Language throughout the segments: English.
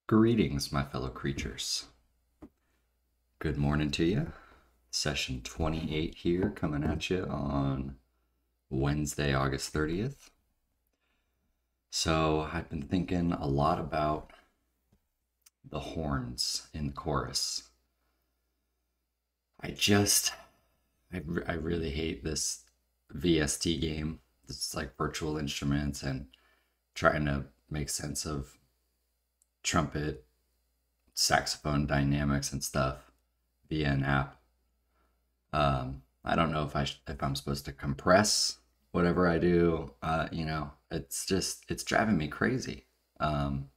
Greetings, my fellow creatures. Good morning to you. Session 28 here, coming at you on Wednesday, August 30th. So, I've been thinking a lot about the horns in the chorus. I really hate this VST game. It's like virtual instruments and trying to make sense of trumpet, saxophone dynamics and stuff via an app. I don't know if I'm supposed to compress whatever I do. It's driving me crazy. Um,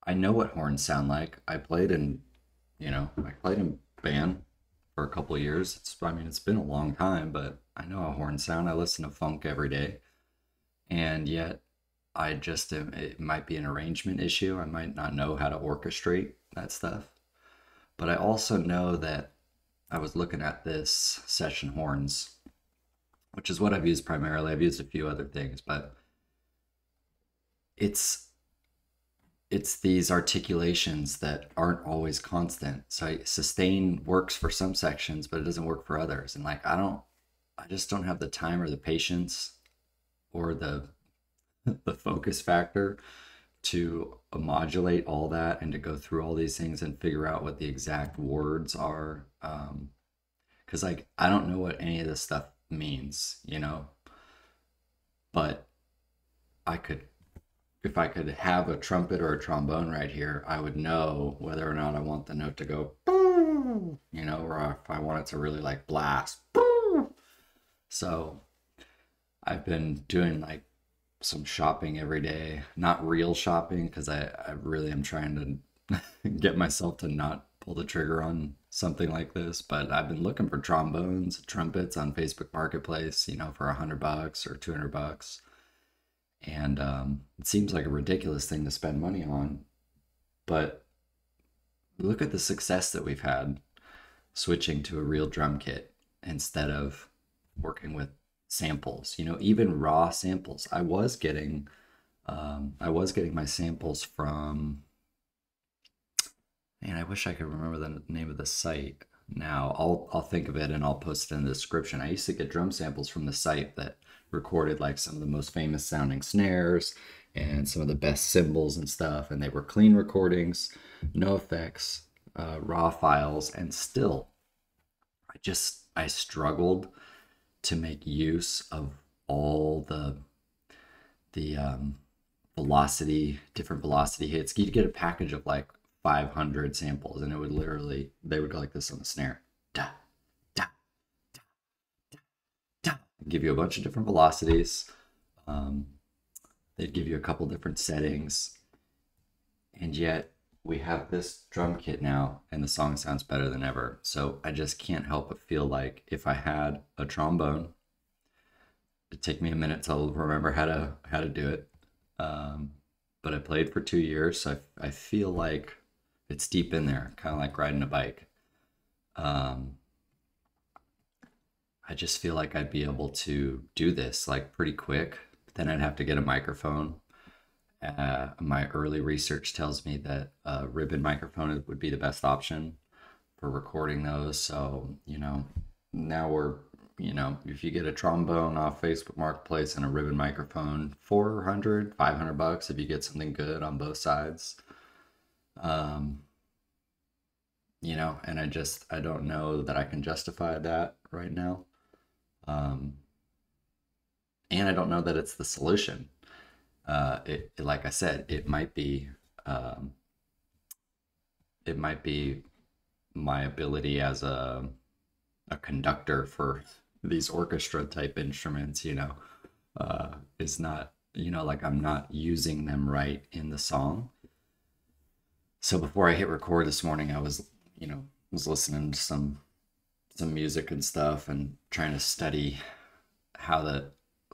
I know what horns sound like. I played in band for a couple of years. It's been a long time, but I know how horns sound. I listen to funk every day, and yet it might be an arrangement issue. I might not know how to orchestrate that stuff. But I also know that I was looking at this session horns, which is what I've used primarily. I've used a few other things, but it's it's these articulations that aren't always constant. So sustain works for some sections, but it doesn't work for others. And I just don't have the time or the patience or the focus factor to modulate all that and to go through all these things and figure out what the exact words are. Because I don't know what any of this stuff means, but I could, if I could have a trumpet or a trombone right here, I would know whether or not I want the note to go, or if I want it to really like blast. So I've been doing like some shopping every day, not real shopping, because I really am trying to get myself to not pull the trigger on something like this. But I've been looking for trombones, trumpets on Facebook Marketplace, for $100 or $200. And it seems like a ridiculous thing to spend money on. But look at the success that we've had switching to a real drum kit instead of working with samples, even raw samples. I was getting my samples from, man, I wish I could remember the name of the site now. I'll think of it and I'll post it in the description. I used to get drum samples from the site that recorded like some of the most famous sounding snares and some of the best cymbals and stuff, and they were clean recordings, no effects, raw files, and still I struggled to make use of all the different velocity hits. You'd get a package of like 500 samples, and they would go like this on the snare, da da da da da, give you a bunch of different velocities. Um, they'd give you a couple different settings, and yet we have this drum kit now, and the song sounds better than ever. So I just can't help but feel like if I had a trombone, it'd take me a minute to remember how to do it. Um, but I played for 2 years, so I feel like it's deep in there, kind of like riding a bike. Um, I just feel like I'd be able to do this like pretty quick. Then I'd have to get a microphone. My early research tells me that a ribbon microphone would be the best option for recording those. So, now if you get a trombone off Facebook Marketplace and a ribbon microphone, 400, $500 if you get something good on both sides. Um, and I don't know that I can justify that right now. Um, and I don't know that it's the solution. Like I said, um, it might be my ability as a conductor for these orchestra type instruments, is not, like I'm not using them right in the song. So before I hit record this morning, I was listening to some music and stuff and trying to study how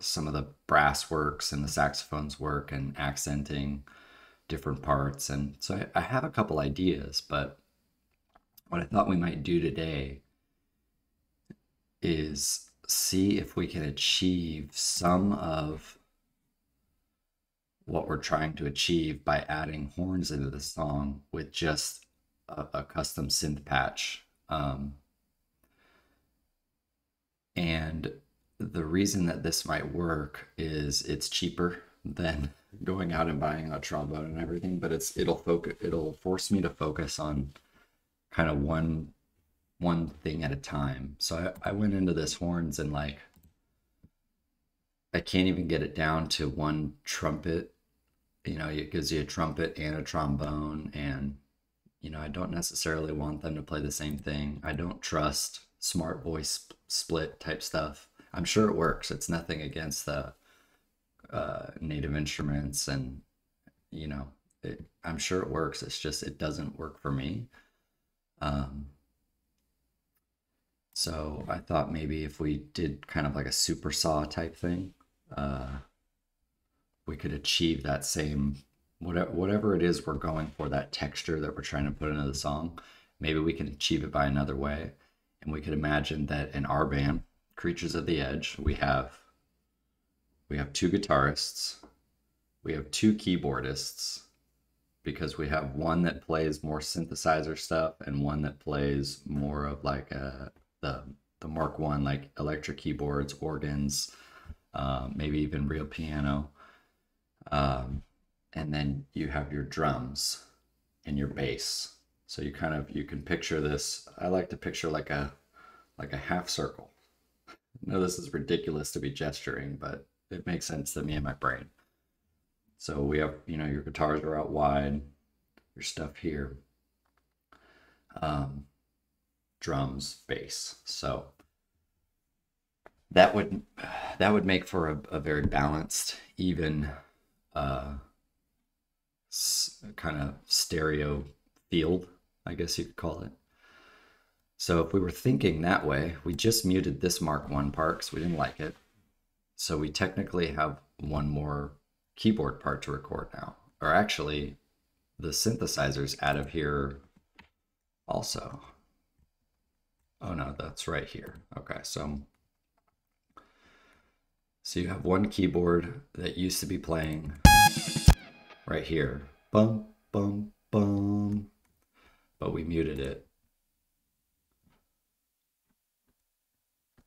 some of the brass works and the saxophones work and accenting different parts. And so I have a couple ideas, but what I thought we might do today is see if we can achieve some of what we're trying to achieve by adding horns into the song with just a custom synth patch. And the reason that this might work is it's cheaper than going out and buying a trombone and everything, but it'll force me to focus on kind of one thing at a time. So I went into this horns and like I can't even get it down to one trumpet. You know, it gives you a trumpet and a trombone, and you know, I don't necessarily want them to play the same thing. I don't trust smart voice split type stuff. I'm sure it works. It's nothing against the native instruments, and you know, I'm sure it works. It's just it doesn't work for me. Um, so I thought maybe if we did kind of like a super saw type thing, we could achieve that same whatever it is we're going for, that texture that we're trying to put into the song. Maybe we can achieve it by another way, and we could imagine that in our band, Creatures of the Edge, we have two guitarists, we have two keyboardists, because we have one that plays more synthesizer stuff and one that plays more of like the Mark One, like electric keyboards, organs, maybe even real piano. And then you have your drums and your bass. So you can picture this. I like to picture like a half circle. I know this is ridiculous to be gesturing, but it makes sense to me in my brain. So we have, you know, your guitars are out wide, your stuff here, drums, bass. So that would make for a very balanced, even kind of stereo field, I guess you could call it. So if we were thinking that way, we just muted this Mark One part because we didn't like it. So we technically have one more keyboard part to record now. Or actually, the synthesizer's out of here also. Oh no, that's right here. Okay, so you have one keyboard that used to be playing right here. Bum, bum, bum. But we muted it.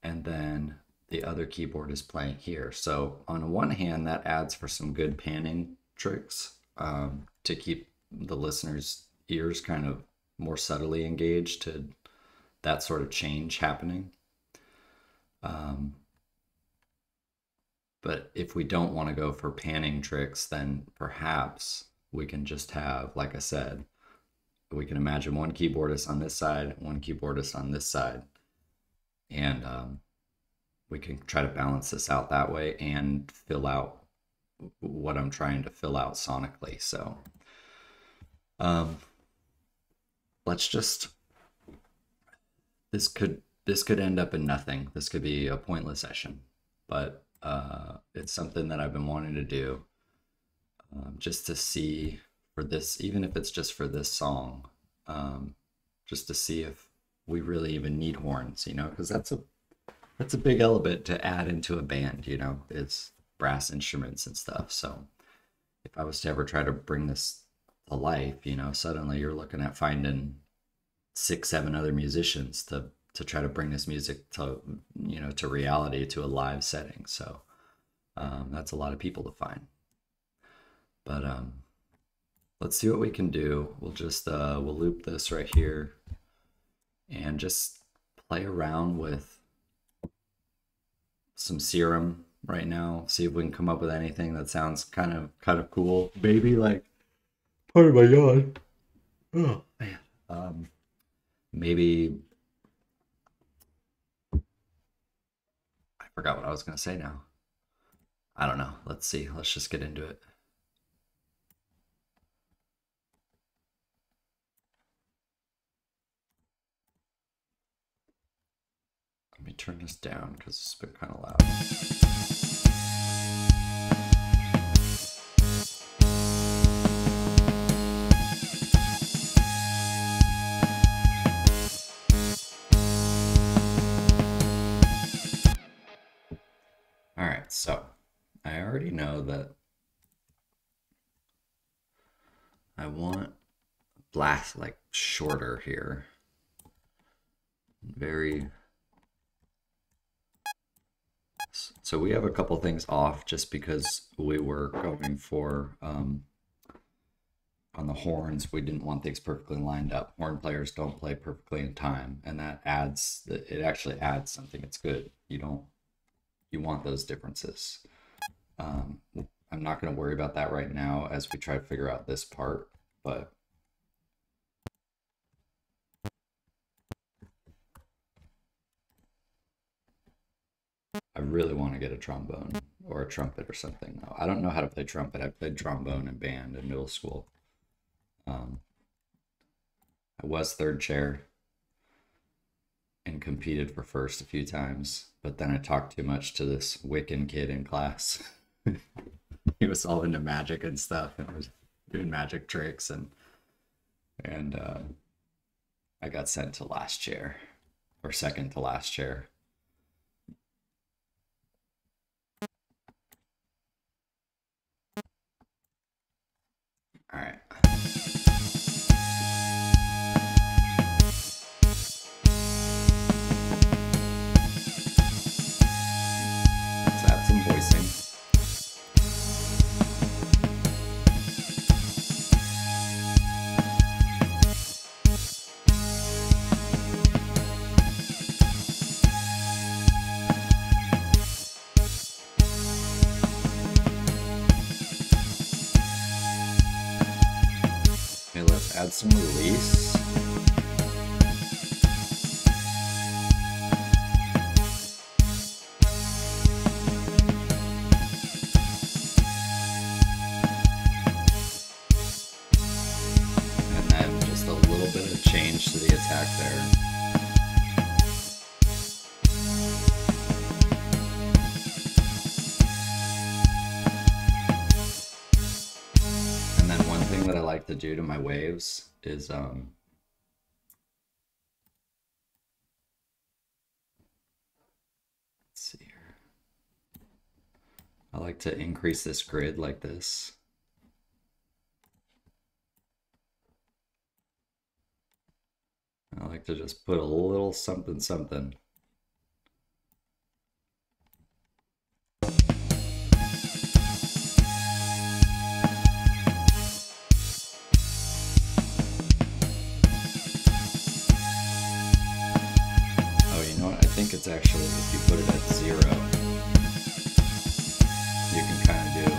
And then the other keyboard is playing here. So on one hand, that adds for some good panning tricks to keep the listener's ears kind of more subtly engaged to that sort of change happening. But if we don't want to go for panning tricks, then perhaps we can just have, like I said, we can imagine one keyboardist on this side, one keyboardist on this side. And we can try to balance this out that way and fill out what I'm trying to fill out sonically. So let's just, this could end up in nothing. This could be a pointless session, but it's something that I've been wanting to do just to see for this, even if it's just for this song, just to see if we really even need horns, you know, because that's a big element to add into a band, you know, it's brass instruments and stuff. So if I was to ever try to bring this to life, you know, suddenly you're looking at finding 6, 7 other musicians to try to bring this music to, you know, to reality, to a live setting. So that's a lot of people to find. But let's see what we can do. We'll just we'll loop this right here and just play around with some Serum right now. See if we can come up with anything that sounds kind of cool. Maybe like, pardon my yawn. Oh man. Maybe I forgot what I was gonna say now. I don't know. Let's see. Let's just get into it. Let me turn this down because it's been kind of loud. All right, so I already know that I want blast like shorter here. Very. So we have a couple things off just because we were going for on the horns, we didn't want things perfectly lined up. Horn players don't play perfectly in time, and that adds, it actually adds something. It's good. You want those differences. I'm not going to worry about that right now as we try to figure out this part, but I really want to get a trombone or a trumpet or something though. I don't know how to play trumpet. I played trombone in band in middle school. I was third chair and competed for first a few times, but then I talked too much to this Wiccan kid in class. He was all into magic and stuff and was doing magic tricks, and I got sent to last chair or second to last chair. All right. Let's add some voicing. Okay, let's add some release. And then just a little bit of change to the attack there. And then one thing that I like to do to my waves is let's see here. I like to increase this grid like this. I like to just put a little something something. I think it's actually, if you put it at 0, you can kind of do.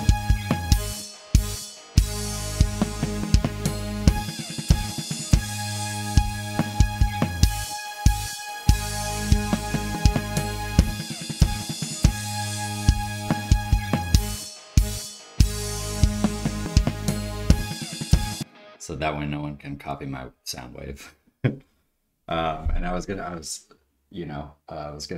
So that way no one can copy my sound wave. And I was gonna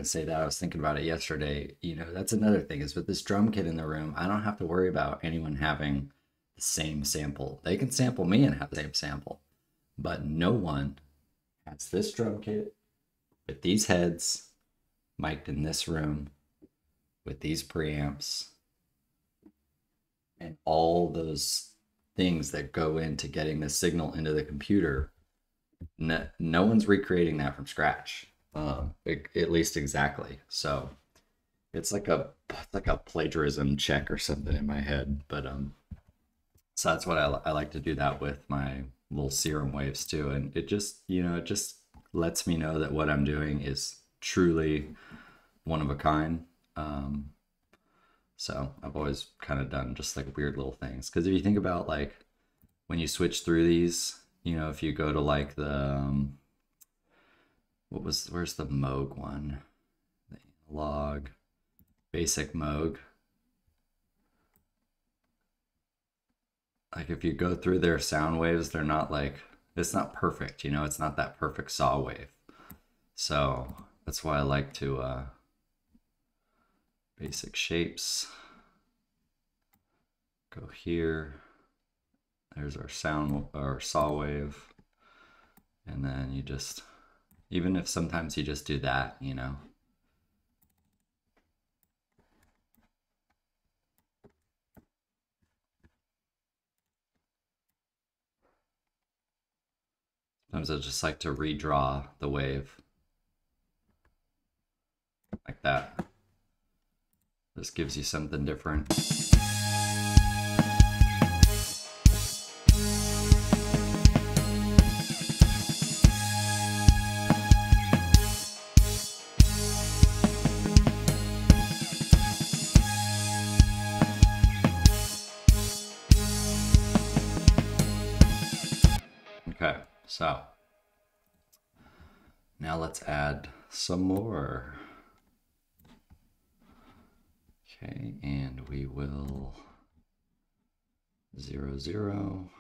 say that I was thinking about it yesterday. That's another thing is with this drum kit in the room, I don't have to worry about anyone having the same sample. They can sample me and have the same sample, but no one has this drum kit with these heads mic'd in this room with these preamps and all those things that go into getting the signal into the computer. No one's recreating that from scratch. At least exactly. So it's like a plagiarism check or something in my head. But so that's what I like to do that with my little Serum waves too, and it just lets me know that what I'm doing is truly one of a kind. So I've always kind of done just like weird little things, because if you think about like when you switch through these, if you go to like the where's the Moog one? The log, basic Moog. Like if you go through their sound waves, they're not like, it's not perfect, it's not that perfect saw wave. So that's why I like to basic shapes. Go here. There's our saw wave. And then you just, even if sometimes you just do that, Sometimes I just like to redraw the wave like that. This gives you something different. Okay, so now let's add some more. Okay, and we will 0, 0.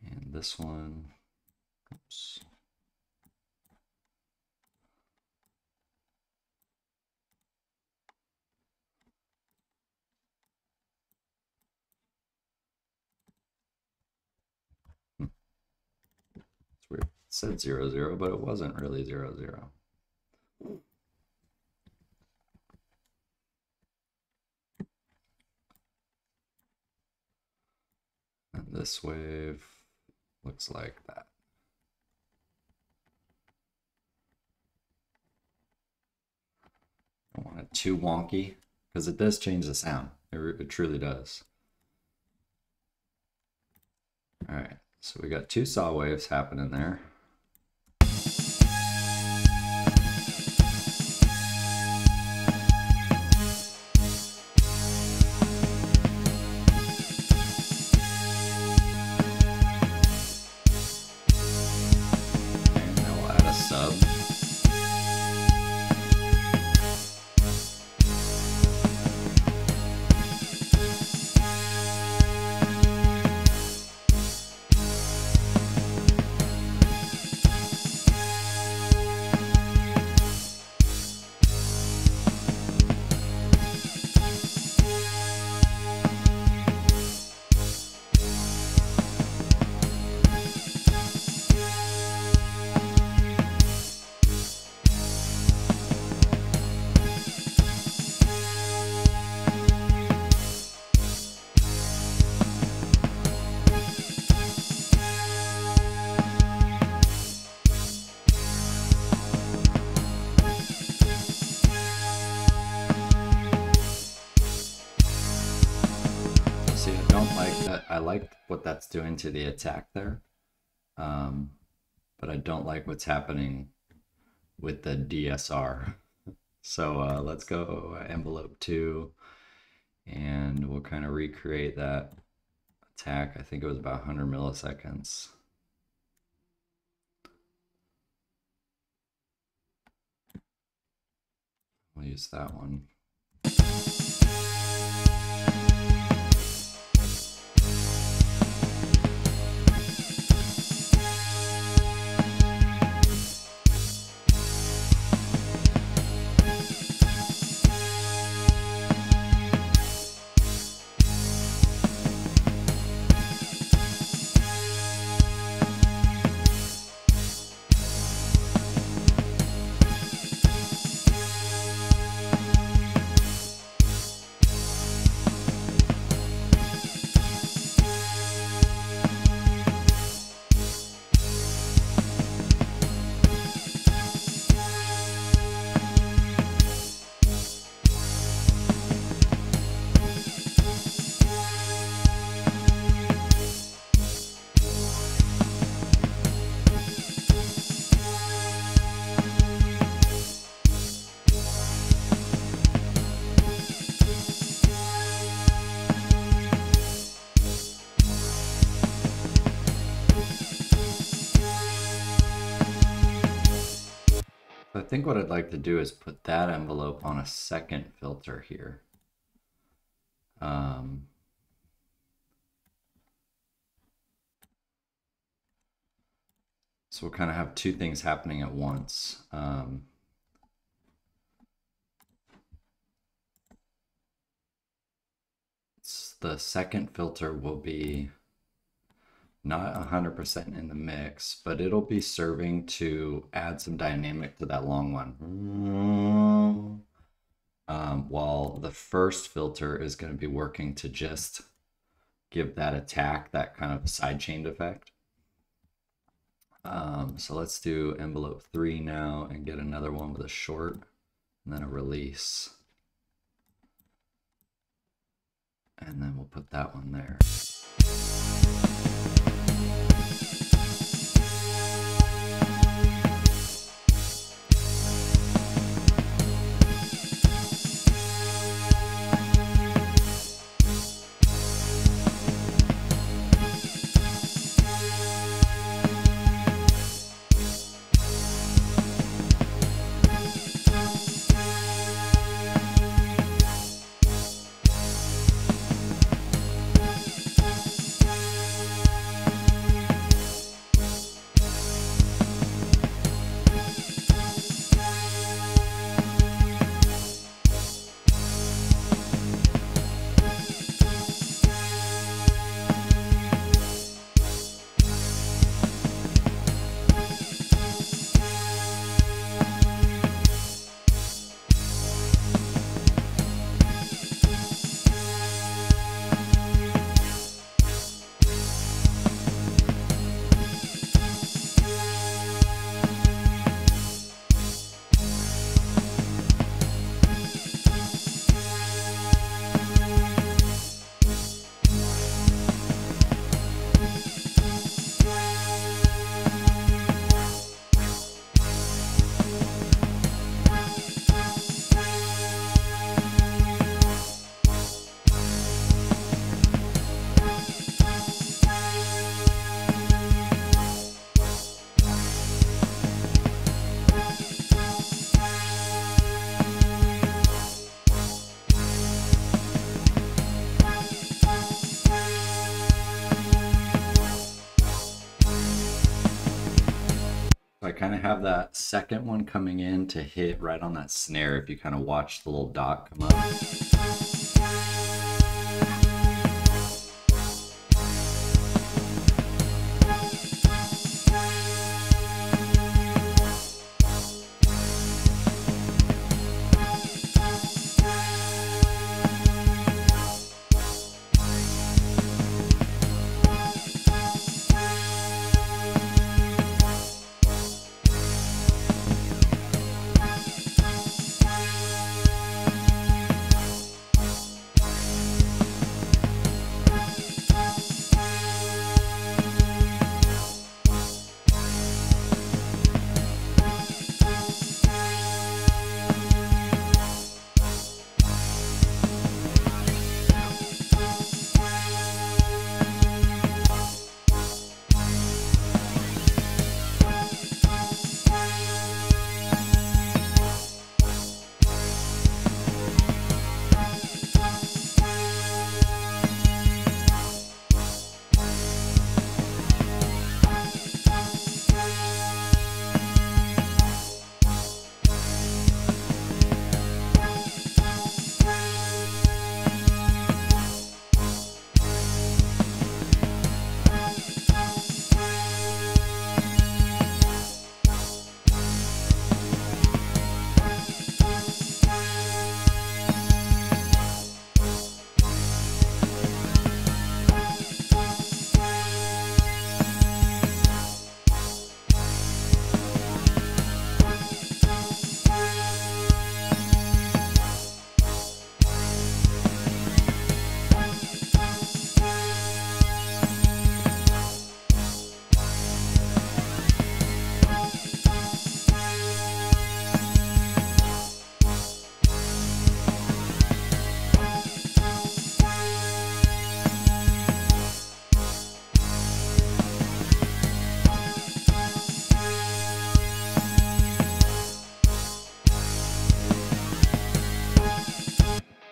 And this one, oops. It's weird. It said 0, 0, but it wasn't really 0, 0. And this wave looks like that. I don't want it too wonky because it does change the sound. It truly does. All right, so we got 2 saw waves happening there. And now we'll add a sub. See, I don't like that. I like what that's doing to the attack there, but I don't like what's happening with the DSR. So let's go envelope 2, and we'll kind of recreate that attack. I think it was about 100 milliseconds. We'll use that one. I think what I'd like to do is put that envelope on a second filter here. So we'll kind of have 2 things happening at once. The second filter will be not 100% in the mix, but it'll be serving to add some dynamic to that long one. While the first filter is going to be working to just give that attack that kind of sidechained effect. So let's do envelope 3 now and get another one with a short and then a release. And then we'll put that one there. I kind of have that second one coming in to hit right on that snare if you kind of watch the little dot come up.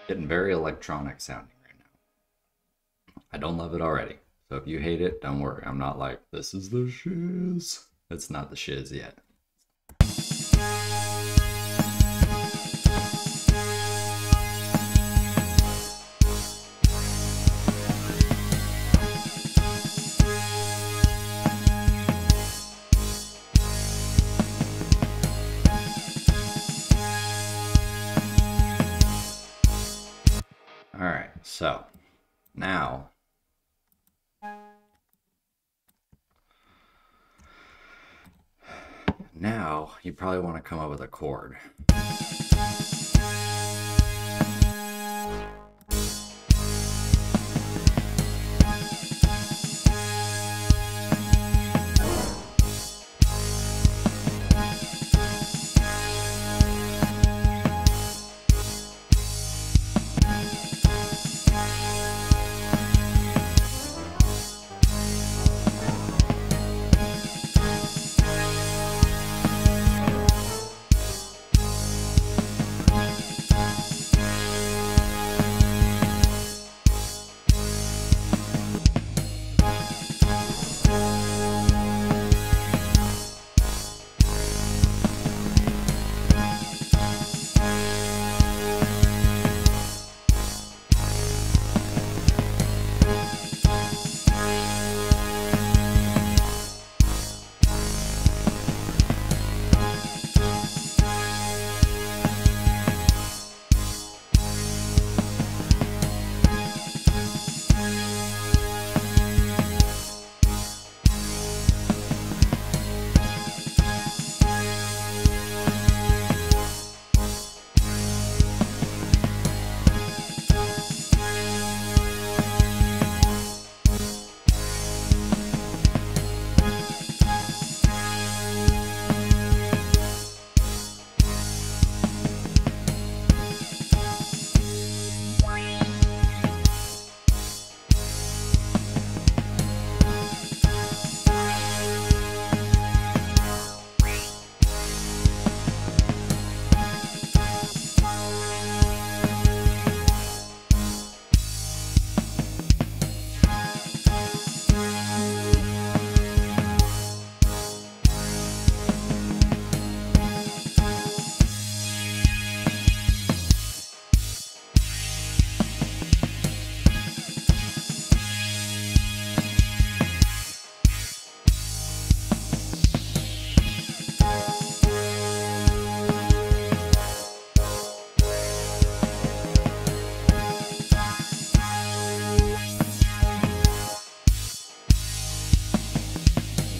Getting very electronic sounding right now. I don't love it already. So if you hate it, don't worry. I'm not like, this is the shiz. It's not the shiz yet. All right, so now Now you probably want to come up with a chord.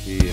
Maybe,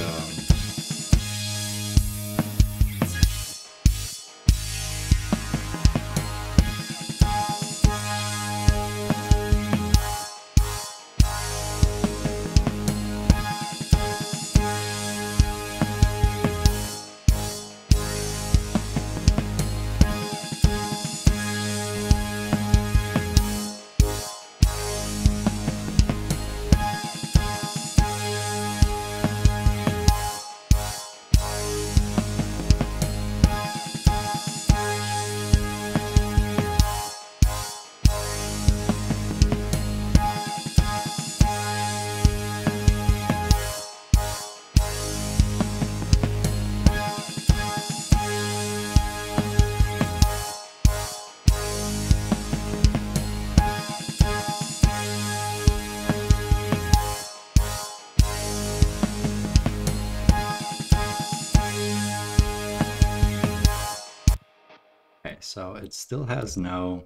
okay, so it still has no.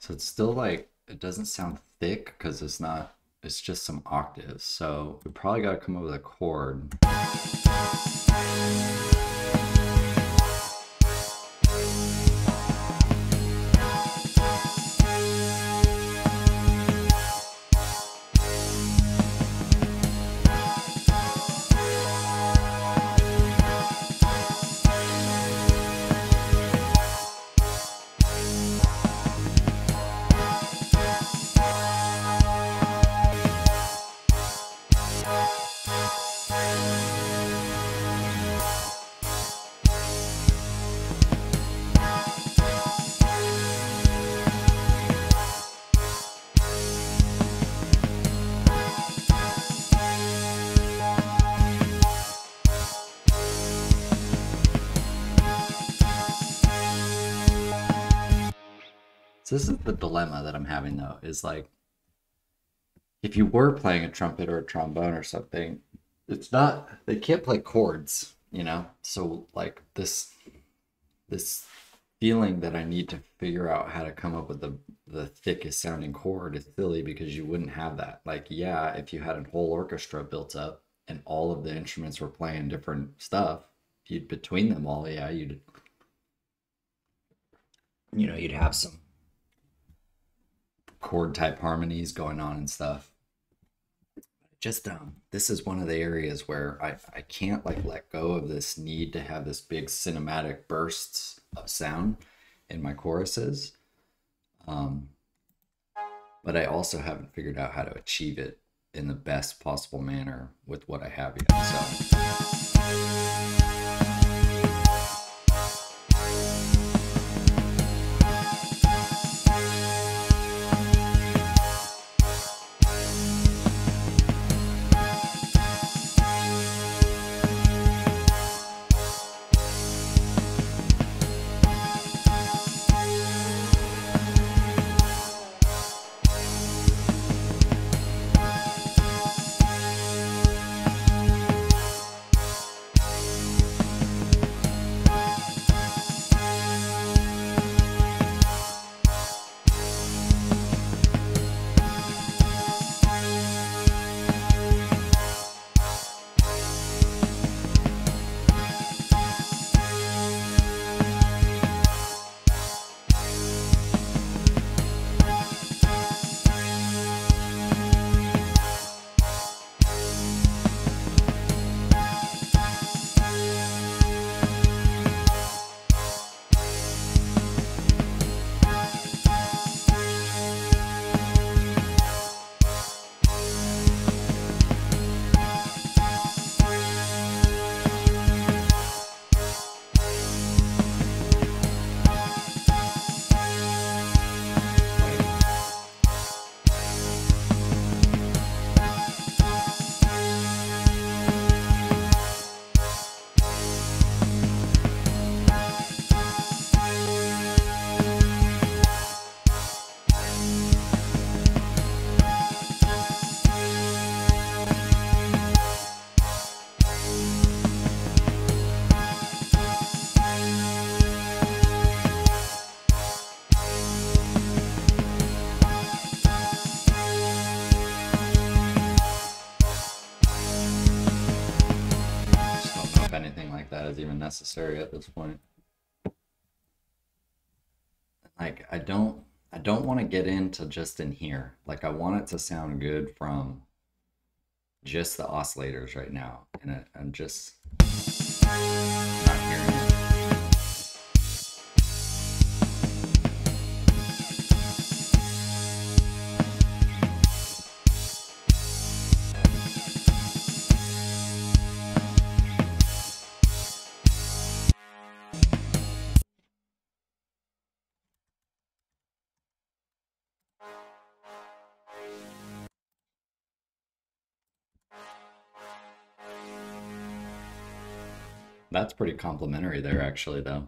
So it's still like, it doesn't sound thick because it's not, it's just some octaves. So we probably got to come up with a chord. So this is the dilemma that I'm having though, is like, if you were playing a trumpet or a trombone or something, it's not, they can't play chords. you know? So like this feeling that I need to figure out how to come up with the thickest sounding chord is silly because you wouldn't have that. Like, yeah, if you had a whole orchestra built up and all of the instruments were playing different stuff, you'd between them all, yeah, you'd have some chord type harmonies going on and stuff. Just this is one of the areas where I can't like let go of this need to have this big cinematic bursts of sound in my choruses. But I also haven't figured out how to achieve it in the best possible manner with what I have yet. So anything like that is even necessary at this point. Like I don't want to get into just in here. Like I want it to sound good from just the oscillators right now, and I'm just not hearing it. That's pretty complimentary there, actually, though.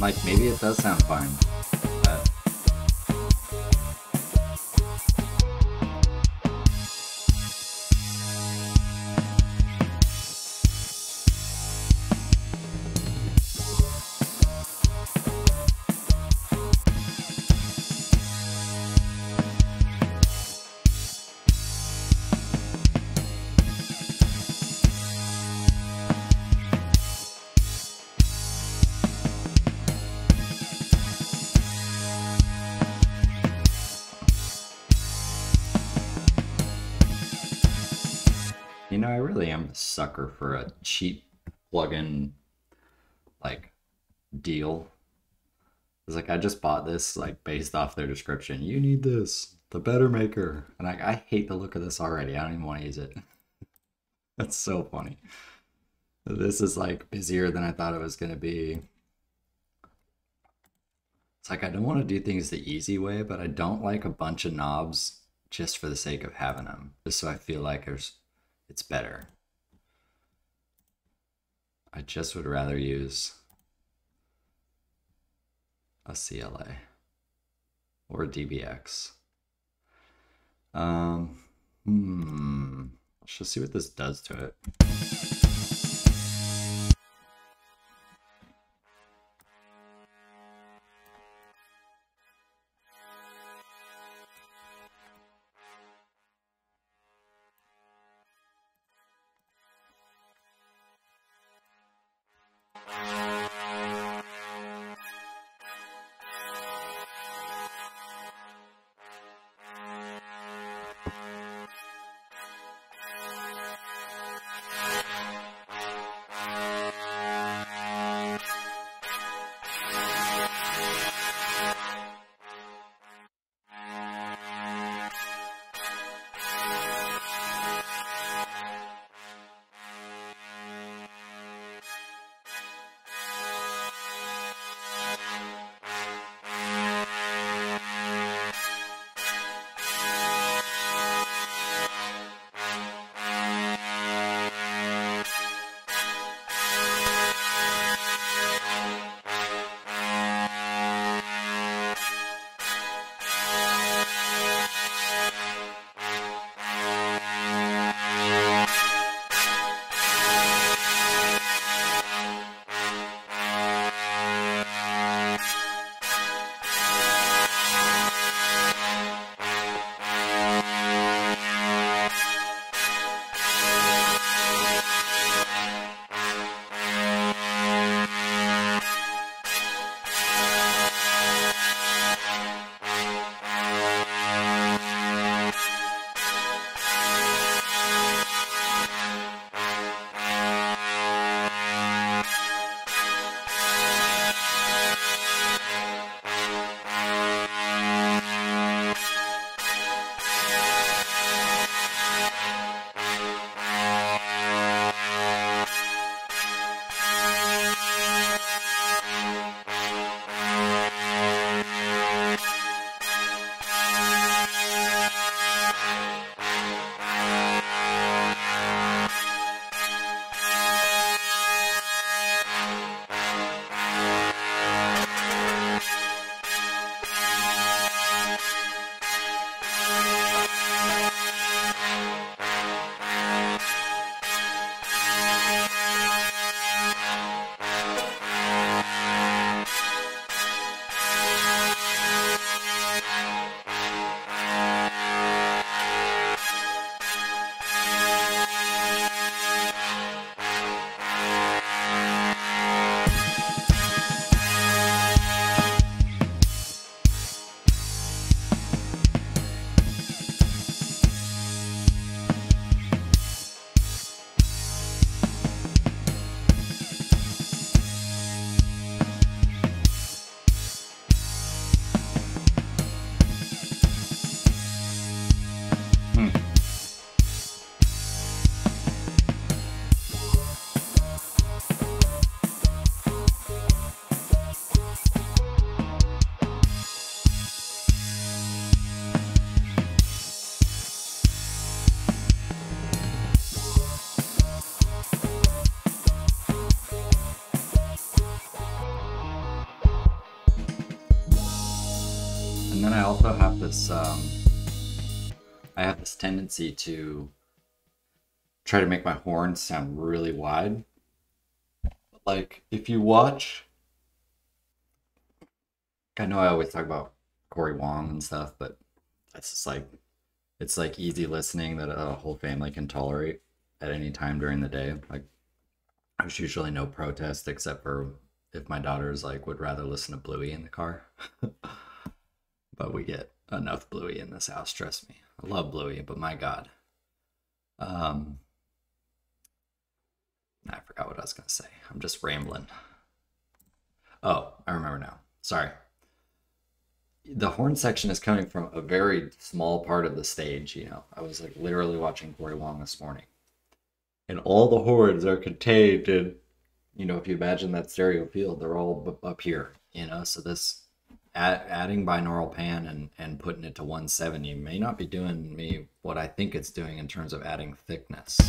like, maybe it does sound fine, but you know, I really am a sucker for a cheap plugin like deal. It's like I just bought this like based off their description. You need this, the Better Maker, and I hate the look of this already. I don't even want to use it. That's so funny. This is like busier than I thought it was gonna be. It's like I don't want to do things the easy way, but I don't like a bunch of knobs just for the sake of having them, just so I feel like it's better. I just would rather use a CLA or a DBX. Let's just see what this does to it. I have this tendency to try to make my horns sound really wide. Like if you watch, I know I always talk about Corey Wong and stuff, but it's just like it's like easy listening that a whole family can tolerate at any time during the day. Like there's usually no protest except for if my daughters like would rather listen to Bluey in the car. But we get enough Bluey in this house, trust me. I love Bluey, but my God. Um, I forgot what I was gonna say. I'm just rambling. Oh, I remember now. Sorry. The horn section is coming from a very small part of the stage, you know. I was like literally watching Corey Wong this morning. And all the horns are contained in, you know, if you imagine that stereo field, they're all up here, you know. So this adding binaural pan and putting it to 170 may not be doing me what I think it's doing in terms of adding thickness.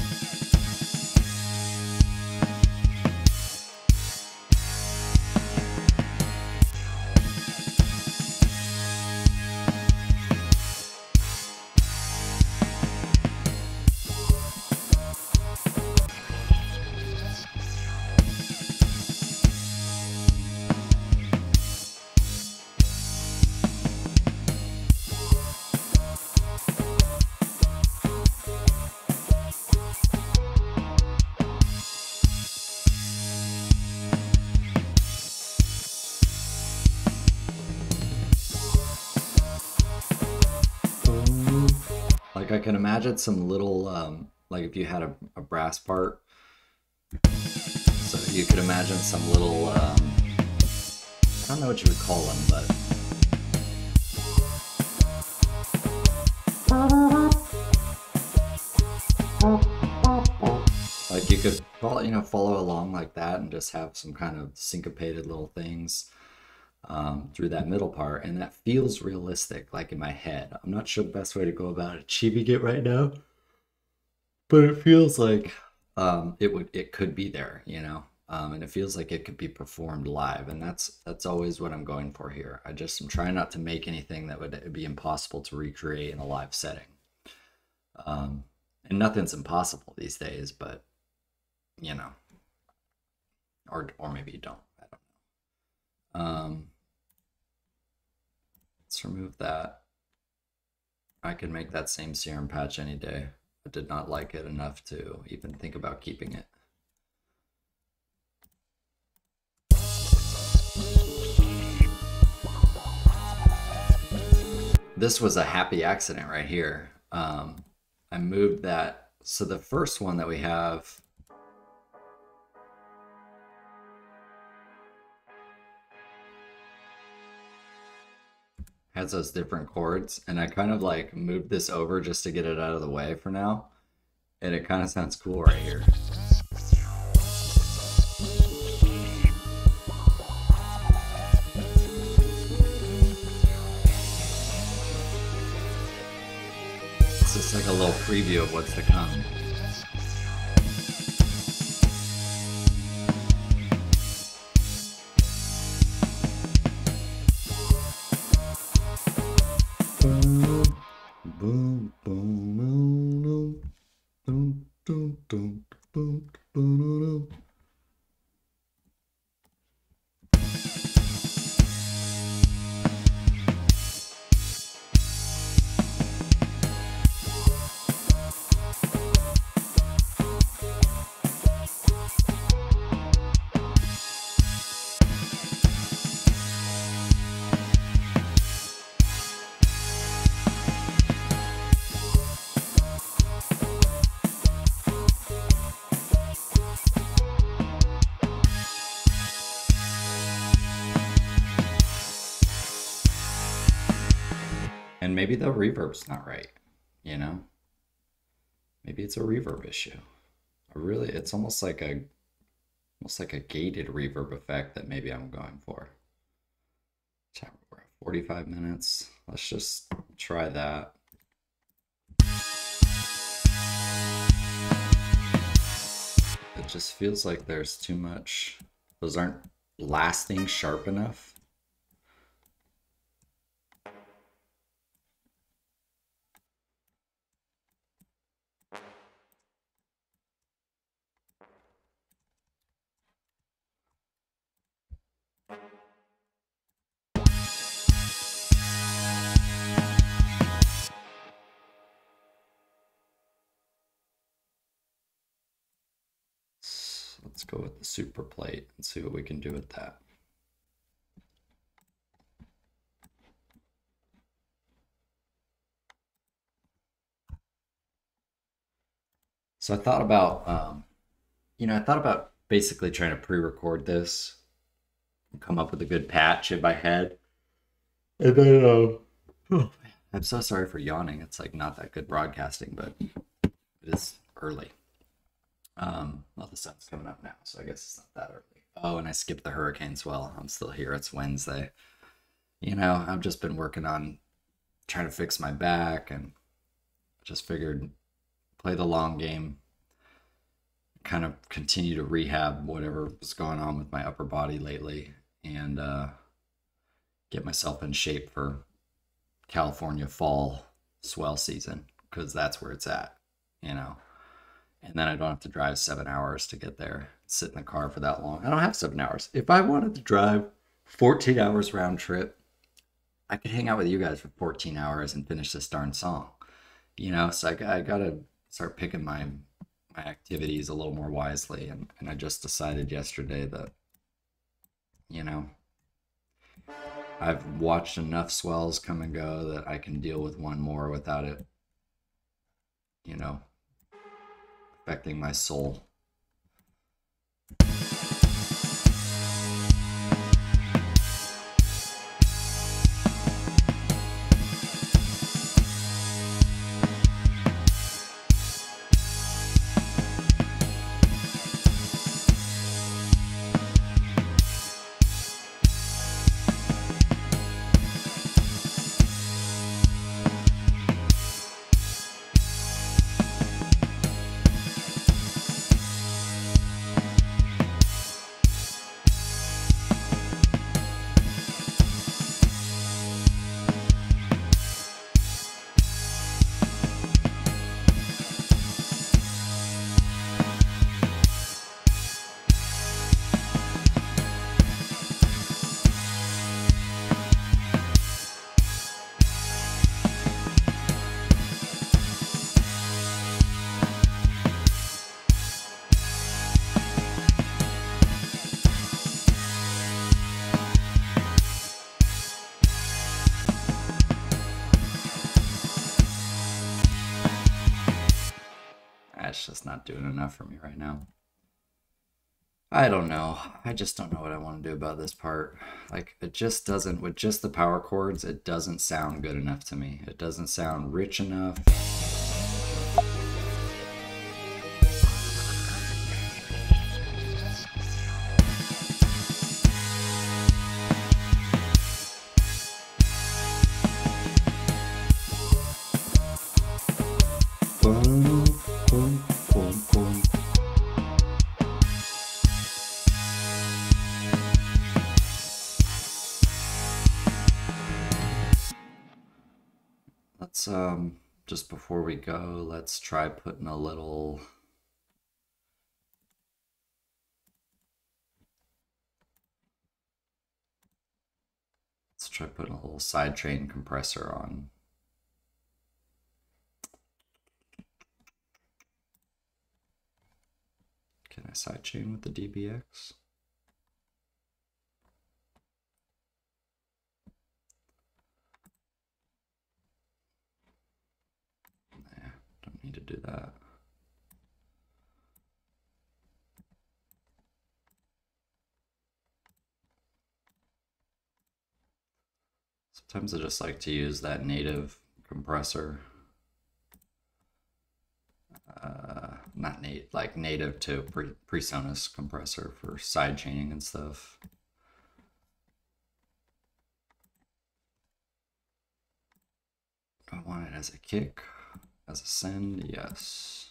Like I can imagine some little, like if you had a brass part, so you could imagine some little, I don't know what you would call them, but like you could follow, you know, follow along like that and just have some kind of syncopated little things through that middle part, and that feels realistic, like in my head. I'm not sure the best way to go about achieving it right now, but it feels like it could be there, you know, and it feels like it could be performed live, and that's always what I'm going for here. I'm trying not to make anything that would be impossible to recreate in a live setting, and nothing's impossible these days, but you know, or maybe you don't. I don't know. Let's remove that. I could make that same serum patch any day. I did not like it enough to even think about keeping it. This was a happy accident right here. I moved that. So the first one that we have has those different chords, and I kind of like moved this over just to get it out of the way for now, and it kind of sounds cool right here. It's just like a little preview of what's to come. Boom, boom, boom, boom, boom, boom, boom, boom. And maybe the reverb's not right, you know? Maybe it's a reverb issue. It's almost like a gated reverb effect that maybe I'm going for. We're at 45 minutes. Let's just try that. It just feels like there's too much. Those aren't lasting sharp enough. Let's go with the super plate and see what we can do with that. So I thought about, I thought about basically trying to pre-record this, come up with a good patch in my head, and then, oh, I'm so sorry for yawning. It's like not that good broadcasting, but it is early. Well, the sun's coming up now, so I guess it's not that early. Oh, and I skipped the hurricane swell. I'm still here. It's Wednesday. I've just been working on trying to fix my back, and just figured play the long game, kind of continue to rehab whatever was going on with my upper body lately, and get myself in shape for California fall swell season, because that's where it's at, and then I don't have to drive 7 hours to get there, sit in the car for that long. I don't have 7 hours. If I wanted to drive 14 hours round trip, I could hang out with you guys for 14 hours and finish this darn song, so I gotta start picking my activities a little more wisely, and I just decided yesterday that, I've watched enough swells come and go that I can deal with one more without it, affecting my soul. That's just not doing enough for me right now. I don't know. I just don't know what I want to do about this part. Like, it just doesn't, with just the power chords, it doesn't sound good enough to me. It doesn't sound rich enough. Let's just before we go, let's try putting a little sidechain compressor on. Can I sidechain with the DBX? Nah, don't need to do that. Sometimes I just like to use that native compressor. Not native to PreSonus compressor for side chaining and stuff. Do I want it as a kick? As a send? Yes.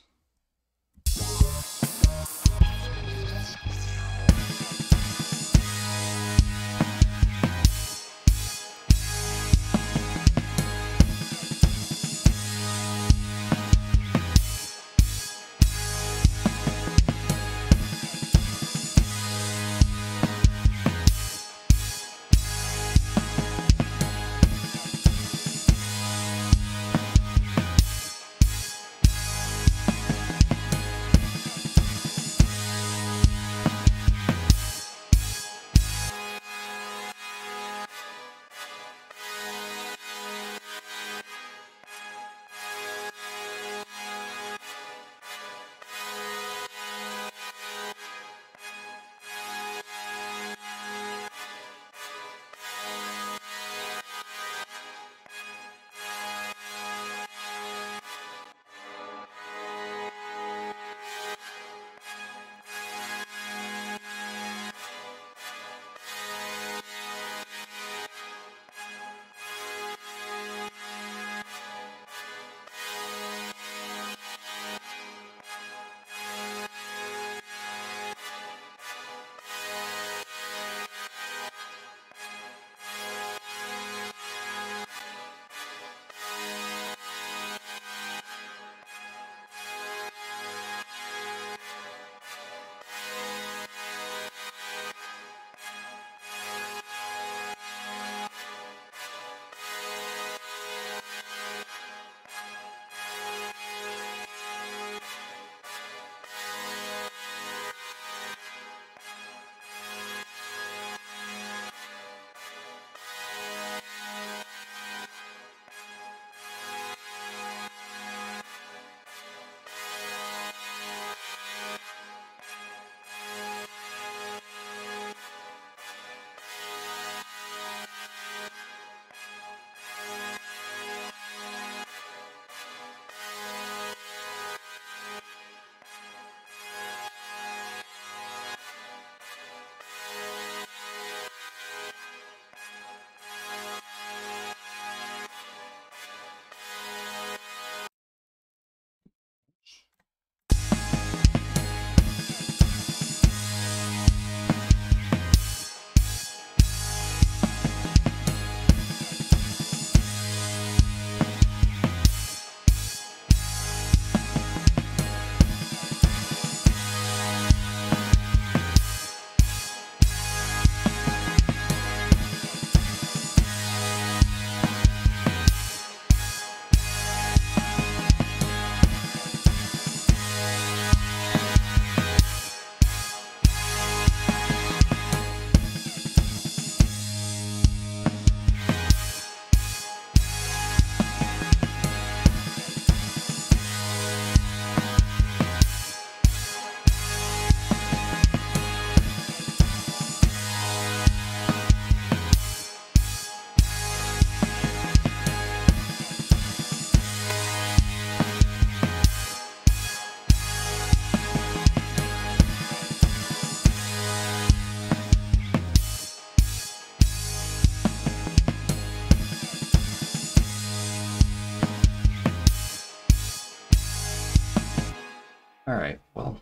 All right, well,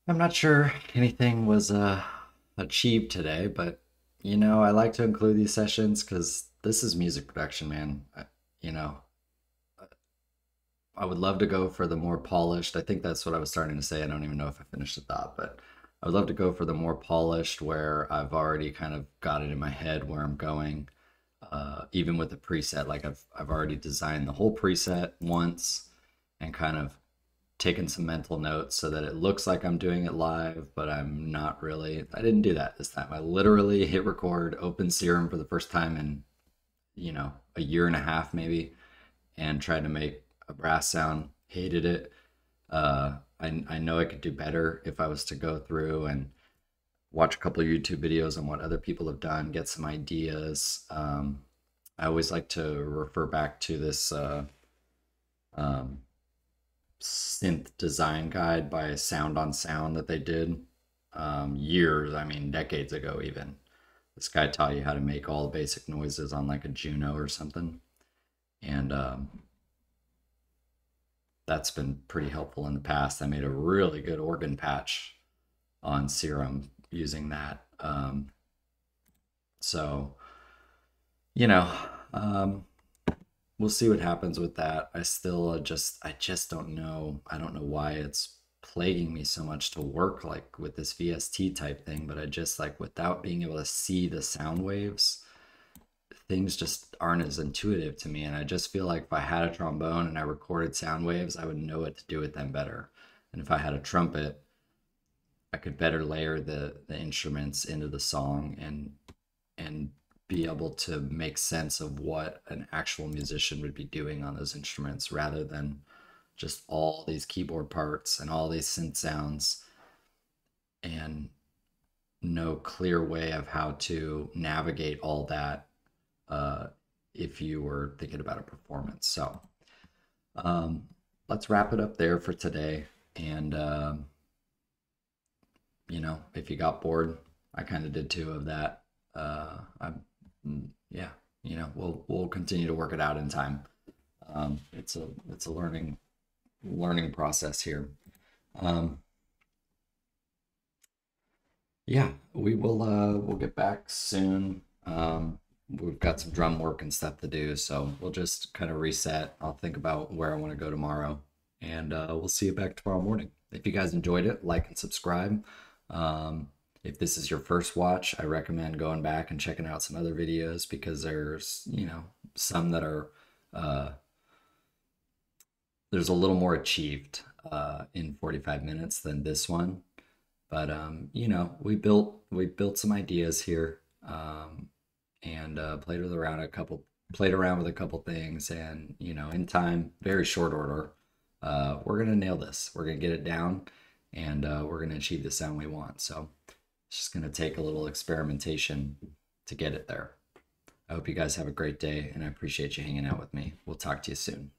I'm not sure anything was achieved today, but I like to include these sessions because this is music production, man. You know, I would love to go for the more polished. I think that's what I was starting to say. I don't even know if I finished the thought, but I would love to go for the more polished where I've already kind of got it in my head where I'm going. Even with the preset, like I've already designed the whole preset once and kind of taken some mental notes so that it looks like I'm doing it live, but I'm not really. I didn't do that this time. I literally hit record, opened Serum for the first time in, a year and a half maybe, and tried to make a brass sound. Hated it. I know I could do better if I was to go through and watch a couple of YouTube videos on what other people have done, get some ideas. I always like to refer back to this um, synth design guide by Sound on Sound that they did years, I mean, decades ago, even. This guy taught you how to make all the basic noises on like a Juno or something. And that's been pretty helpful in the past. I made a really good organ patch on Serum using that. So, you know, um, we'll see what happens with that. I just don't know. I don't know why it's plaguing me so much to work like with this VST type thing, but I just like without being able to see the sound waves, things just aren't as intuitive to me. And I just feel like if I had a trombone and I recorded sound waves, I would know what to do with them better. And if I had a trumpet, I could better layer the instruments into the song and be able to make sense of what an actual musician would be doing on those instruments rather than just all these keyboard parts and all these synth sounds and no clear way of how to navigate all that uh, if you were thinking about a performance. So um, let's wrap it up there for today. And if you got bored, I kind of did too of that. Yeah, we'll continue to work it out in time. It's a learning process here. Um, yeah, we'll get back soon. We've got some drum work and stuff to do, so we'll just kind of reset. I'll think about where I want to go tomorrow, and we'll see you back tomorrow morning. If you guys enjoyed it, like and subscribe. If this is your first watch, I recommend going back and checking out some other videos because there's, some that are uh, there's a little more achieved in 45 minutes than this one. But we built some ideas here, and played around with a couple things, and in time, very short order, we're gonna nail this. We're gonna get it down, and we're gonna achieve the sound we want. So it's just gonna take a little experimentation to get it there. I hope you guys have a great day, and I appreciate you hanging out with me. We'll talk to you soon.